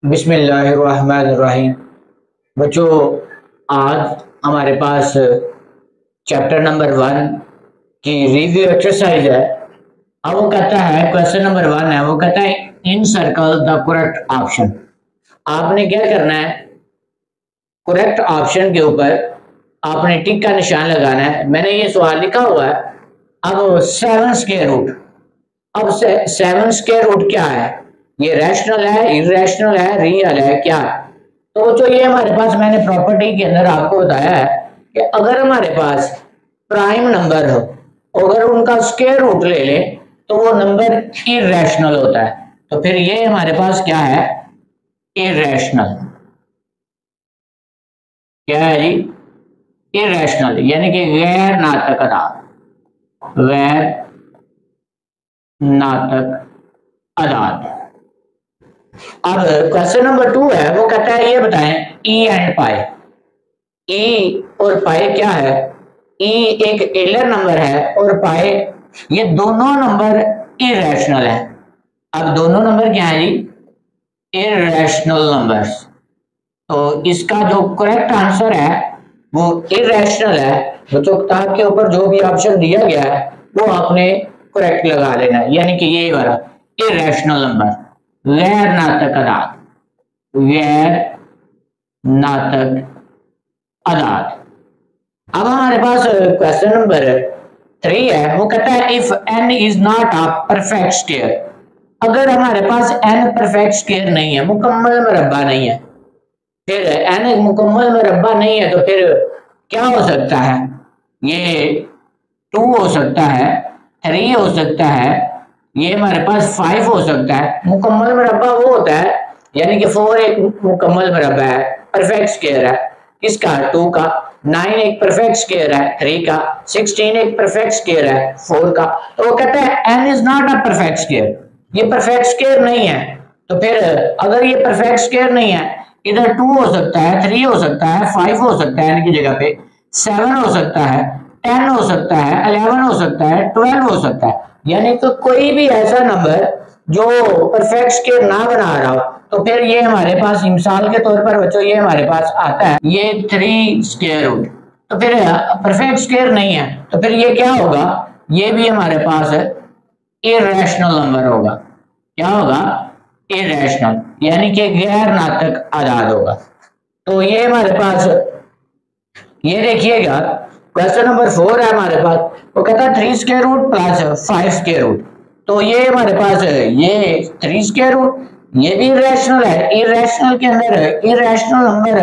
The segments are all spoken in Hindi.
बिस्मिल्लाहिर्रहमानिर्रहीम। बच्चों, आज हमारे पास चैप्टर नंबर 1 की रिव्यू एक्सरसाइज है। अब वो कहता है, क्वेश्चन नंबर 1 है, वो कहता है इन सर्कल द करेक्ट ऑप्शन। आपने क्या करना है, करेक्ट ऑप्शन के ऊपर आपने टिक का निशान लगाना है। मैंने ये सवाल लिखा हुआ है। अब 7 स्क्वायर रूट, अब 7 स्क्वायर रूट क्या है? ये रैशनल है, इरेशनल है, रियल है, क्या है? तो जो ये हमारे पास, मैंने प्रॉपर्टी के अंदर आपको बताया है कि अगर हमारे पास प्राइम नंबर हो, अगर उनका स्क्वायर रूट ले ले तो वो नंबर इरेशनल होता है। तो फिर ये हमारे पास क्या है? इरेशनल। क्या है जी? इरेशनल, यानी कि गैर नातक अदाद, गैर नातक अदाद। अब क्वेश्चन नंबर 2 है, वो कहता है ये बताएं ई एंड पाई। ई और पाई क्या है? ई एक एलर नंबर है और पाई, ये दोनों नंबर इरेशनल है। अब दोनों नंबर क्या है जी? Irrational numbers. तो इसका जो करेक्ट आंसर है वो इरेशनल है। तो किताब के ऊपर जो भी ऑप्शन दिया गया है वो आपने करेक्ट लगा लेना है, यानी कि ये वाला इरेशनल नंबर, गैर नातक अदाद, गैर नातक अदाद। अब हमारे पास क्वेश्चन नंबर 3 है, वो कहता है if n is not a perfect square. अगर हमारे पास n परफेक्ट स्क्वायर नहीं है, मुकम्मल मुरब्बा नहीं है, फिर n मुकम्मल मुरब्बा नहीं है, तो फिर क्या हो सकता है? ये 2 हो सकता है, 3 हो सकता है, ये हमारे पास 5 हो सकता है। मुकम्मल मुरब्बा वो होता है, यानी कि 4 एक मुकम्मल मुरब्बा है, परफेक्ट स्क्वायर है। किसका? 2 का। 9 एक परफेक्ट स्क्वायर है 3 का। 16 एक परफेक्ट स्क्वायर है 4 का। तो वो कहता है n is not a perfect square, ये परफेक्ट स्क्वायर नहीं है। तो फिर अगर ये परफेक्ट स्क्वायर नहीं है, इधर 2 हो सकता है, 3 हो सकता है, 5 हो सकता है, इनकी जगह पे 7 हो सकता है, 10 हो सकता है, 11 हो सकता है, 12 हो सकता है, यानी तो कोई भी ऐसा नंबर जो परफेक्ट स्क्वायर ना बना रहा हो। तो फिर ये हमारे पास, मिसाल के तौर पर बच्चों, ये हमारे पास आता है ये 3 स्क्वायर रूट, तो फिर परफेक्ट स्क्वायर नहीं है, तो फिर ये क्या होगा? ये भी हमारे पास इरेशनल नंबर होगा। क्या होगा? इरेशनल, यानी कि गैर नातक आदाद होगा। तो ये हमारे पास, ये देखिएगा क्वेश्चन नंबर 4 है हमारे पास, वो कहता है 3 square root plus 5 square root. तो ये हमारे पास ये 3 स्क्वायर रूट, ये भी इरेशनल है। इरेशनल के अंदर इरेशनल नंबर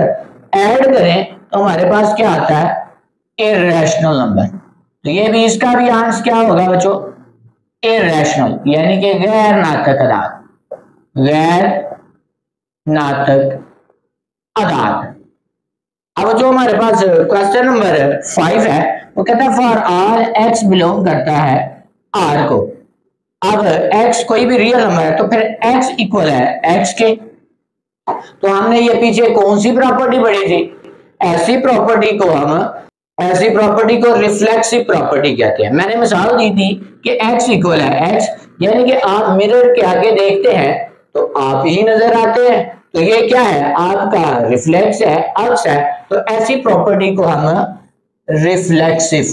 ऐड करें तो हमारे पास क्या आता है? Irrational number. तो ये भी, इसका भी आंसर क्या होगा बच्चों? इरेशनल, यानी कि गैर नातक अदाद, गैर नातक अदाद। अब जो हमारे पास क्वेश्चन नंबर 5 है, वो कहता है फॉर आर एक्स बिलोंग करता है आर को। अब x कोई भी रियल नंबर है, तो फिर x इक्वल है x के। तो हमने ये पीछे कौन सी प्रॉपर्टी पढ़ी थी? ऐसी प्रॉपर्टी को रिफ्लेक्सिव प्रॉपर्टी कहते हैं। मैंने मिसाल दी थी कि x इक्वल है x, यानी कि आप मिरर के आगे देखते हैं तो आप ही नजर आते हैं। तो ये क्या है? आपका रिफ्लेक्स है, अक्स है। तो ऐसी प्रॉपर्टी को हम रिफ्लेक्सिव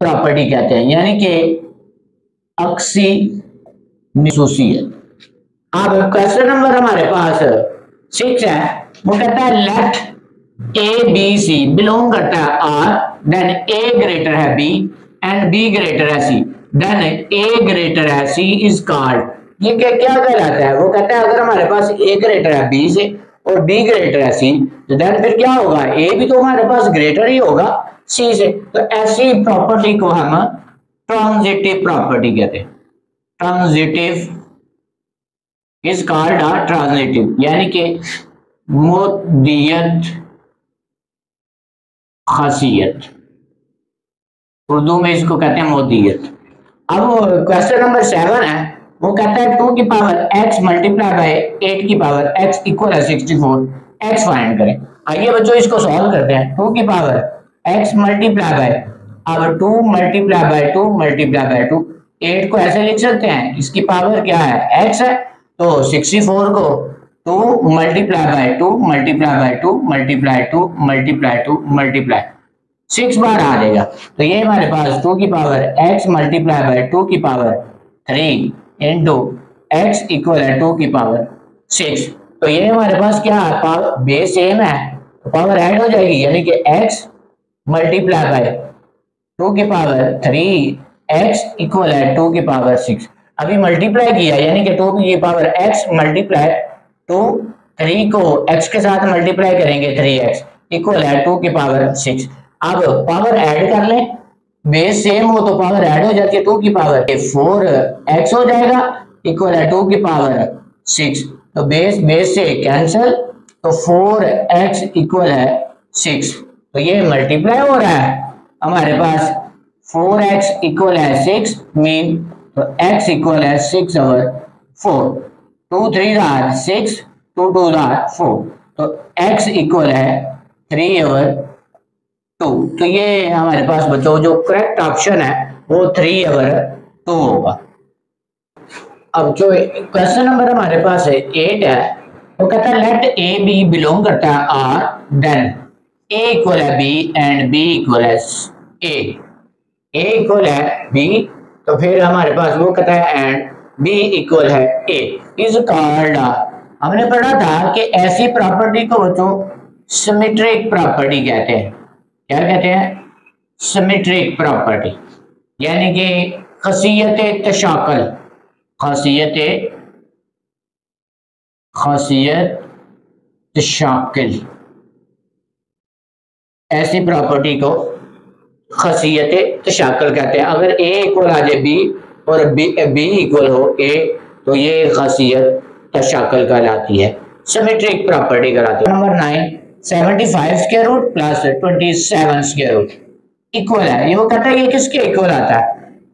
प्रॉपर्टी कहते हैं, यानी कि अक्सी निसूसियत। अब क्वेश्चन नंबर हमारे पास 6 है, वो कहता है let A B C belong करता है आर, देन ए ग्रेटर है बी एंड बी ग्रेटर है सी, देन ए ग्रेटर है सी इज कॉल्ड। ये क्या कहलाता है? वो कहता है अगर हमारे पास ए ग्रेटर है बी से और बी ग्रेटर है सी, तो देन फिर क्या होगा? ए भी तो हमारे पास ग्रेटर ही होगा सी से। तो ऐसी प्रॉपर्टी को हम ट्रांजिटिव प्रॉपर्टी कहते हैं। Transitive is called a transitive, यानी कि मोदियत खासियत, उर्दू में इसको कहते हैं मोदियत। अब क्वेश्चन नंबर 7 है, वो कहता है 2 की पावर x मल्टीप्लाई बाय 8 की पावर x इक्वल है 64, x फाइंड करें। आइए बच्चों इसको सॉल्व करते हैं। 2 की पावर x मल्टीप्लाई बाय, अब 2 मल्टीप्लाई बाय 2 मल्टीप्लाई बाय 2, 8 को ऐसे लिख सकते हैं, इसकी पावर क्या है, x है, तो 64 को 2 multiply by 2 multiply by 2 multiply 2 multiply 2 multiply 6 बार आ जाएगा। तो ये हमारे पास 2 की पावर x मल्टीप्लाई बाय 2 की पावर 3 इंटू x इक्वल है 2 की पावर 6। तो ये हमारे पास क्या है, पावर बेस सेम है तो पावर ऐड हो जाएगी, यानी कि x मल्टीप्लाई बाय 2 की पावर 3x इक्वल है 2 की पावर 6। अभी मल्टीप्लाई किया यानी कि 2 की पावर x मल्टीप्लाई 2 3 को x के साथ मल्टीप्लाई करेंगे 3x इक्वल है 2 की पावर 6। अब पावर ऐड कर लें, बेस सेम हो तो पावर ऐड हो जाती है, 2 की पावर 4x हो जाएगा इक्वल है 2 की पावर 6। तो बेस बेस से कैंसिल, तो 4x इक्वल है 6। तो ये मल्टीप्लाई हो रहा है हमारे पास 4x इक्वल है 6 मीन, तो x इक्वल है 6 ओवर 4, 2 3 आर 6 2 2 आर 4, तो x इक्वल है 3 ओवर 2। तो ये हमारे पास बच्चों जो करेक्ट ऑप्शन है वो 3 ओवर 2 होगा। अब जो क्वेश्चन नंबर हमारे पास है 8 है, वो कहता है लेट ए बी बिलोंग करता है आर, देन ए इक्वल है बी एंड बी इक्वल है ए इक्वल है बी, तो फिर हमारे पास वो कहता है एंड बी इक्वल है ए इज कॉल्ड। हमने पढ़ा था कि ऐसी प्रॉपर्टी को बच्चों सिमेट्रिक प्रॉपर्टी कहते हैं। क्या कहते हैं, सिमेट्रिक प्रॉपर्टी, यानी कि खासियत तशाकल, खासियत तशाकल, ऐसी प्रॉपर्टी को खासियत तशाकल कहते हैं। अगर ए इक्वल आ जाए बी और बी इक्वल हो ए तो ये खासियत तशाकल कहलाती है, सिमेट्रिक प्रॉपर्टी कहलाती है। Number 9 75 square root plus 27 square root equal है, ये वो कहता है ये किसके इक्वल आता है।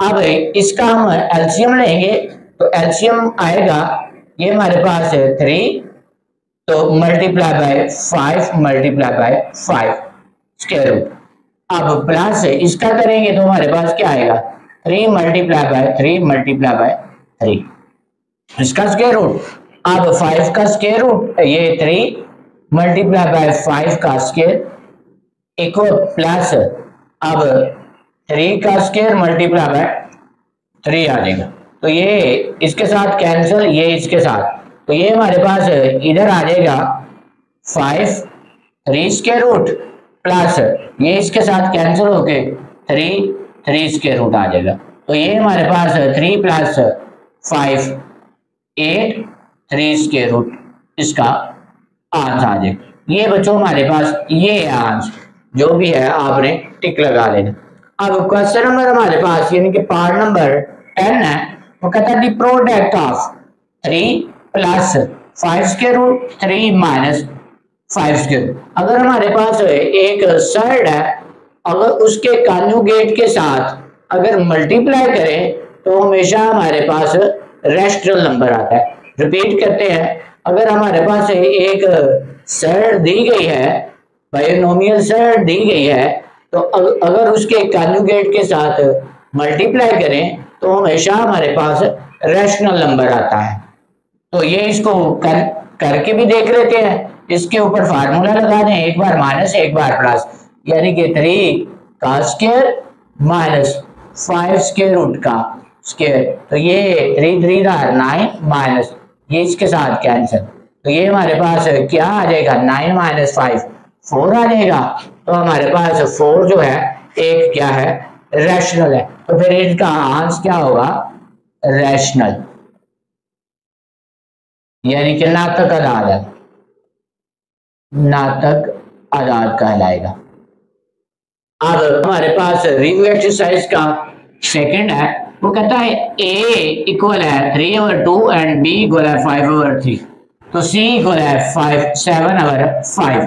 अब इसका हम एलसीएम लेंगे तो एलसीएम आएगा, ये हमारे पास है 3 तो multiply by 5 multiply by 5 square root. अब प्लस इसका करेंगे तो हमारे पास क्या आएगा, 3 मल्टीप्लाई बाय 3 मल्टीप्लाई बाय 3 इसका स्क्वायर रूट। अब 5 का स्क्वायर रूट ये 3 मल्टीप्लाई बाय 5 का स्क्वायर इक्वल प्लस अब 3 का स्क्वायर मल्टीप्लाई बाय 3 आ जाएगा। तो ये इसके साथ कैंसिल, ये इसके साथ, तो ये हमारे पास इधर आ जाएगा 5 3 स्क्वायर रूट प्लस ये इसके साथ कैंसिल होके 3 3 स्क्वायर रूट आ जाएगा। तो ये हमारे पास 3 प्लस 5 8 3 स्क्वायर रूट इसका आंसर आ जाएगा। ये बच्चों हमारे पास ये आंसर जो भी है आपने टिक लगा लेना। अब क्वेश्चन नंबर हमारे पास यानी कि पार्ट नंबर 10 है, वो कहता है the product of 3 plus 5 square root 3 minus 5 square root. अगर हमारे पास एक सर्ड है, अगर उसके कॉन्जुगेट के साथ अगर मल्टीप्लाई करें तो हमेशा हमारे पास रैशनल नंबर आता है। रिपीट करते हैं, अगर हमारे पास एक सर्ड दी गई है, बायोनोमियल सर्ड दी गई है, तो अगर उसके कॉन्जुगेट के साथ मल्टीप्लाई करें तो हमेशा हमारे पास रैशनल नंबर आता है। तो ये इसको करके भी देख लेते हैं, इसके ऊपर फार्मूला लगा दें, एक बार माइनस एक बार प्लस, यानी कि 3 का स्क्वायर माइनस 5 स्क्वायर रूट का स्क्वायर। तो ये 3 3 9 माइनस ये इसके साथ कैंसिल, तो ये हमारे पास क्या आ जाएगा 9 माइनस 5 4 आ जाएगा। तो हमारे पास 4 जो है एक क्या है रैशनल है, तो फिर इसका आंसर क्या होगा रैशनल, यानी कि नातक आजाद, नातक आजाद कहलाएगा। अब हमारे पास रिव्यू एक्सरसाइज का सेकंड है, वो कहता है a इक्वल है 3 ओवर 2 एंड b इक्वल है 5 ओवर 3, तो c इक्वल है 7 ओवर 5।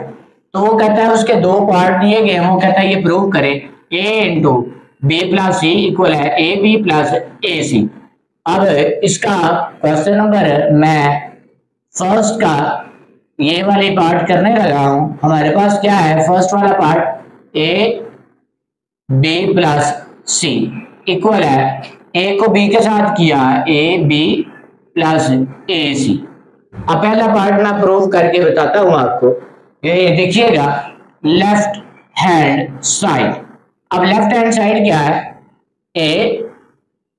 तो वो कहता है उसके दो पार्ट दिए गए, वो कहता है ये प्रूव करें a into B plus C equal है ए बी प्लस ए सी। अब इसका क्वेश्चन नंबर मैं फर्स्ट का ये वाली पार्ट करने लगा हूं। हमारे पास क्या है, फर्स्ट वाला part A B plus C equal है ए को बी के साथ किया, ए बी प्लस ए सी। अब पहला पार्ट मैं प्रूव करके बताता हूं आपको। ये देखिएगा लेफ्ट हैंड साइड। अब लेफ्ट हैंड साइड क्या है, ए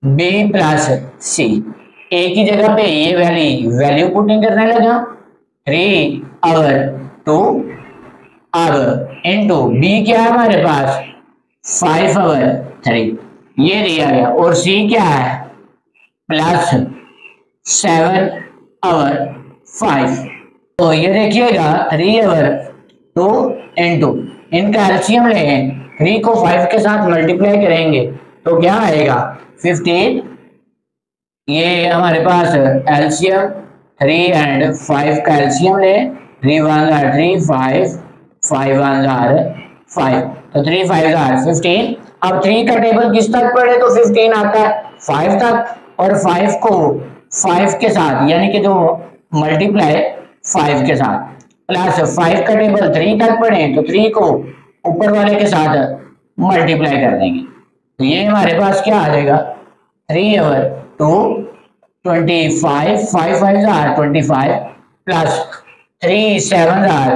बी प्लस सी। ए की जगह पे ये वैल्यू पुटिंग करने लगा, 3 और 2 अब इनटू बी क्या है हमारे पास 5 और 3 ये दिया गया, और सी क्या है प्लस 7 और 5। तो ये देखिएगा 3 और 2 इनटू इनका एलसीएम लेंगे, 3 को 5 के साथ मल्टीप्लाई करेंगे तो क्या आएगा 15। ये हमारे पास एलसीएम 3 एंड 5 का एलसीएम ले, 3 1 are 3 5 5 1 are 5 तो 3 5 are 15। अब 3 का टेबल किस तक पढ़े तो 15 आता है 5 तक, और 5 को 5 के साथ यानी कि जो मल्टीप्लाई 5 के साथ प्लस 5 का टेबल 3 तक पढ़े तो 3 को ऊपर वाले के साथ मल्टीप्लाई कर देंगे। तो ये हमारे पास क्या आ जाएगा 3 और 2 25 5 5 are 25 प्लस 3 7 are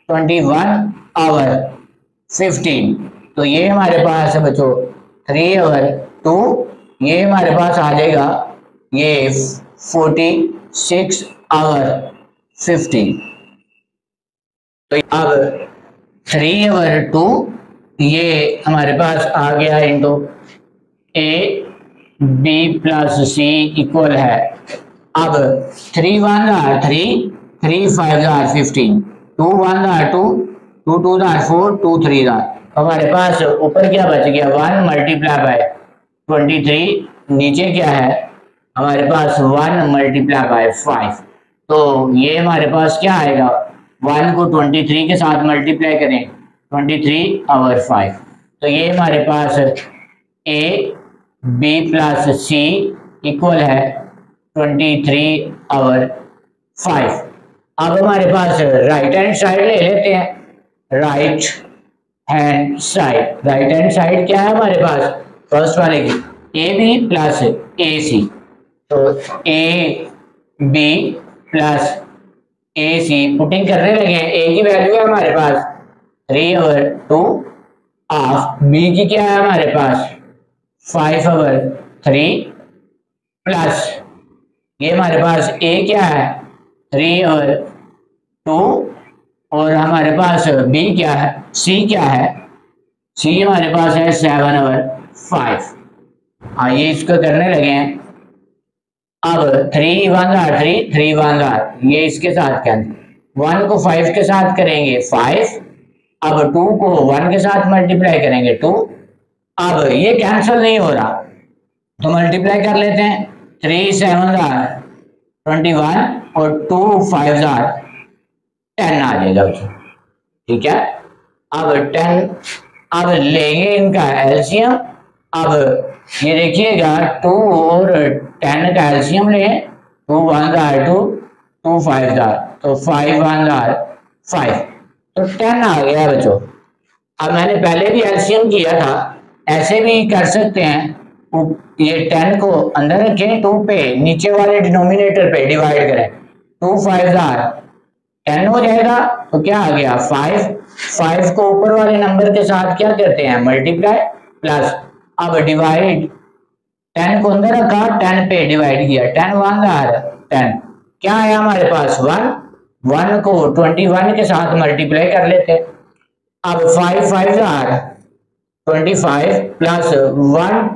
21 और 15। तो ये हमारे पास है बच्चों 3 और 2 ये हमारे पास आ जाएगा ये 46 और 15। तो अब 3 और 2 ये हमारे पास आ गया into A B plus C equal है। अब 3 1 are 3 3 5 are 15 2 1 are 2 2 2 are 4 2 3 are हमारे पास ऊपर क्या बच गया 1 मल्टीप्लाई बाय 23, नीचे क्या है हमारे पास 1 मल्टीप्लाई बाय 5। तो ये हमारे पास क्या आएगा 1 को 23 के साथ मल्टीप्लाई करें 23 और 5 तो ये हमारे पास A B plus C equal है 23 और 5। अब हमारे पास राइट हैंड साइड ले लेते हैं। राइट हैंड साइड क्या है हमारे पास फर्स्ट वाले की ए बी प्लस ए सी। तो A B plus A C putting करने लगे हैं। ए की वैल्यू है हमारे पास 3 और 2 ऑफ बी की क्या है हमारे पास 5 और 3 प्लस ये हमारे पास ए क्या है 3 और 2 और हमारे पास बी क्या है सी क्या है सी हमारे पास है 7 और 5। आइए इसको करने लगे हैं। अब 3 1 are 3 3 1 are ये इसके साथ कैंसिल 1 को 5 के साथ करेंगे 5। अब 2 को 1 के साथ मल्टीप्लाई करेंगे 2। अब ये कैंसिल नहीं हो रहा तो मल्टीप्लाई कर लेते हैं 3 7 are 21 और 2 5 are 10 आ जाएगा। ठीक है अब 10 अब लेंगे इनका एलसीएम। अब ये देखिएगा 2 और 10 का एलसीएम ले 2 1 are 2 2 5 are तो 5 1 are 5 तो 10 आ गया बच्चों। अब मैंने पहले भी एलसीएम किया था ऐसे भी कर सकते हैं। ये 10 को अंदर रखें 2 पे नीचे वाले डिनोमिनेटर पे डिवाइड करें 2 5 are 10 हो जाएगा तो क्या आ गया 5 को ऊपर वाले नंबर के साथ क्या करते हैं मल्टीप्लाई प्लस। अब डिवाइड 10 को अंदर रखा 10 पे डिवाइड किया 10 1 are 10 क्या है हमारे पास 1 को 21 के साथ मल्टीप्लाई कर लेते हैं। अब 5 5 are 25 प्लस 1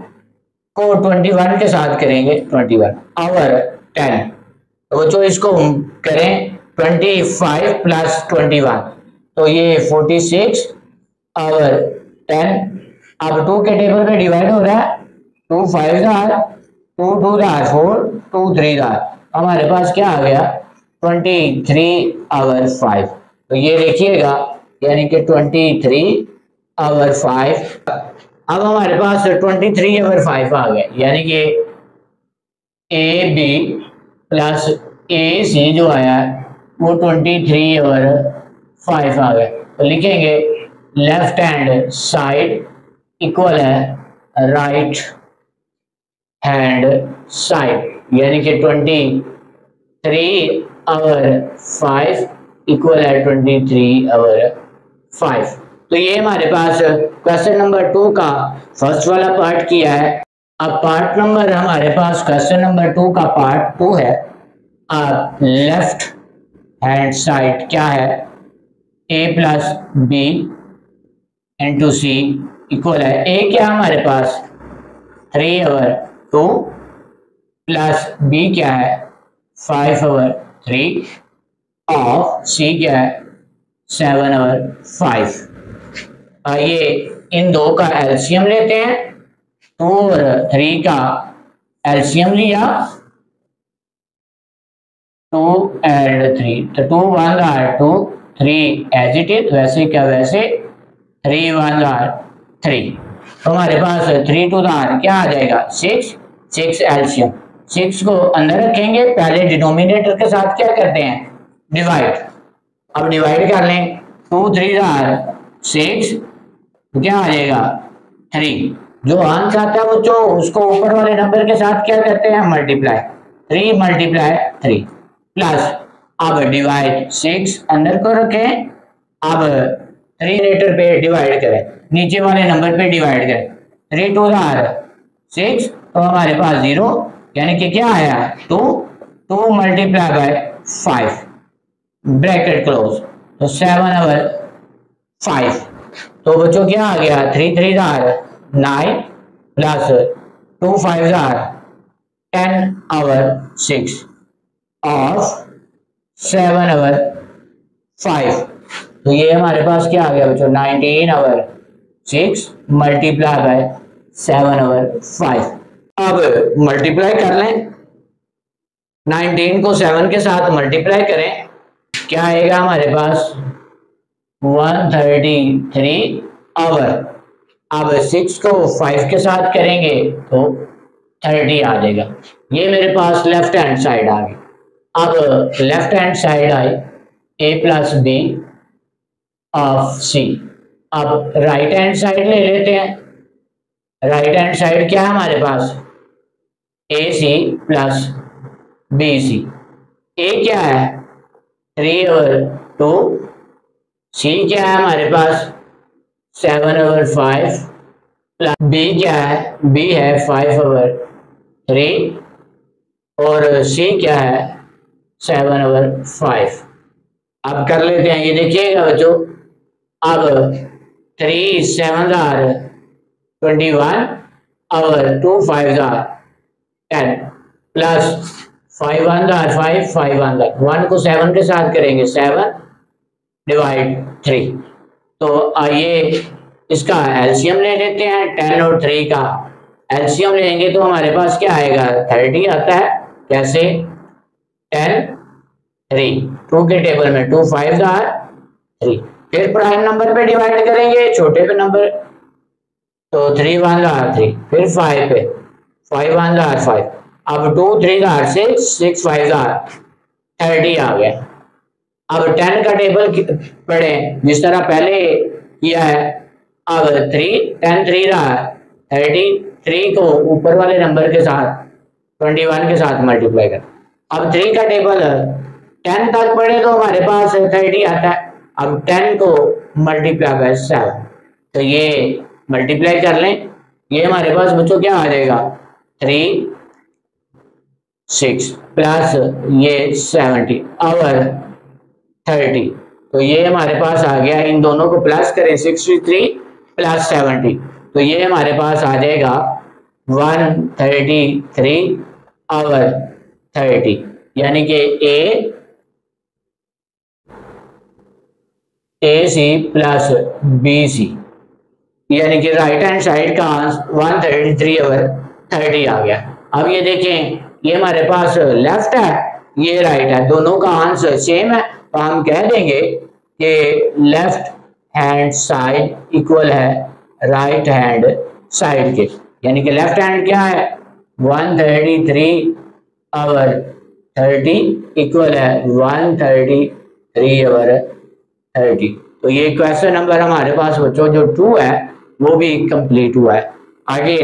को 21 के साथ करेंगे 21 और 10 तो जो इसको करें 25 प्लस 21 तो ये 46 और 10। अब 2 के टेबल पे डिवाइड हो रहा है 2 5 are 2 2 are 4 2 3 are हमारे पास क्या आ गया 23 और 5। तो ये देखिएगा यानी कि 23 और 5। अब हमारे पास 23 और 5 आ गए यानी कि ए बी प्लस ए सी जो आया वो 23 और 5 आ गए। तो लिखेंगे लेफ्ट हैंड साइड इक्वल है राइट हैंड साइड यानी कि 23/5 इक्वल है 23/5। तो ये हमारे पास क्वेश्चन नंबर 2 का फर्स्ट वाला पार्ट किया है। अब पार्ट नंबर हमारे पास क्वेश्चन नंबर 2 का पार्ट 2 है। अब लेफ्ट हैंड साइड क्या है, a+b इंटू c इक्वल है, a क्या हमारे पास 3/2 प्लस b क्या है 5/3 और c क्या है 7/5। आइए इन दो का एलसीएम लेते हैं। 2 और 3 का एलसीएम लिया, 2 and 3, तो 2 1 are 2, 3 as it is, वैसे क्या वैसे, 3 1 are 3। तो हमारे पास 3 2 क्या आ जाएगा 6, 6 एलसीएम, 6 को अंदर रखेंगे, पहले डिनोमिनेटर के साथ क्या करते हैं डिवाइड। अब डिवाइड कर लें, 2 3 6, क्या आ जाएगा 3। जो आंसर आता है बच्चों उसको ऊपर वाले नंबर के साथ क्या करते हैं मल्टीप्लाई, 3 × 3 प्लस, अब डिवाइड 6 अंदर को रखें, अब 3 लेटर पे डिवाइड करें, नीचे वाले नंबर पे डिवाइड करें, 3 2 6, तो हमारे पास 0 यानी कि क्या आया 2 2 × 5 ब्रैकेट क्लोज, तो 7/5। तो बच्चों क्या आ गया 3 3 9 प्लस 2 5 10/6 ऑफ 7/5। तो ये हमारे पास क्या आ गया बच्चों 19/6 × 7/5। अब मल्टीप्लाई कर लें, 19 को 7 के साथ मल्टीप्लाई करें, क्या आएगा हमारे पास 133 आवर। अब 6 को 5 के साथ करेंगे तो 30 आ जाएगा। ये मेरे पास लेफ्ट हैंड साइड आ गई। अब left hand side I a+b of c। अब राइट हैंड साइड ले लेते हैं। राइट हैंड साइड क्या है हमारे पास ac + bc। a क्या है 3/2, c क्या है हमारे पास 7/5 प्लस b क्या है, b है 5/3 और c क्या है 7/5। अब कर लेते हैं, ये देखिएगा बच्चों, अब 3 7 21 और 2 5 10 प्लस 5 1 5 5 1 को 7 के साथ करेंगे 7/3। तो आइए इसका एलसीएम ले लेते हैं। 10 और 3 का एलसीएम लेंगे तो हमारे पास क्या आएगा 30 आता है। कैसे 10 3, 2 के टेबल में 2 5 3, फिर प्राइम नंबर पे डिवाइड करेंगे छोटे पे नंबर, तो 3 1 3, फिर 5 पे 5 1 5, अब 2 3 6 6 5 30 आ गया। अब 10 का टेबल पढ़ें जिस तरह पहले किया है। अब 3 10 3 33 को ऊपर वाले नंबर के साथ 21 के साथ मल्टीप्लाई कर। अब 3 का टेबल 10 तक पढ़े तो हमारे पास 30 आता है। अब 10 को मल्टीप्लाई बाय 7, तो ये मल्टीप्लाई कर लें, ये हमारे पास बच्चों क्या आ जाएगा 3 6 प्लस ये 70 और 30, तो ये हमारे पास आ गया। इन दोनों को प्लस करें 63 प्लस 70, तो ये हमारे पास आ जाएगा 133 और 30, यानी कि AC प्लस BC, यानी कि राइट हैंड साइड का आंसर 133 और 30 आ गया। अब ये देखें, ये हमारे पास लेफ्ट है, ये राइट है, दोनों का आंसर सेम है, तो हम कह देंगे कि लेफ्ट हैंड साइड इक्वल है राइट हैंड साइड के, यानी कि लेफ्ट हैंड क्या है 133 और 30 इक्वल है 133 और 30। तो ये क्वेश्चन नंबर हमारे पास बच्चों जो 2 है वो भी कंप्लीट हुआ है। आगे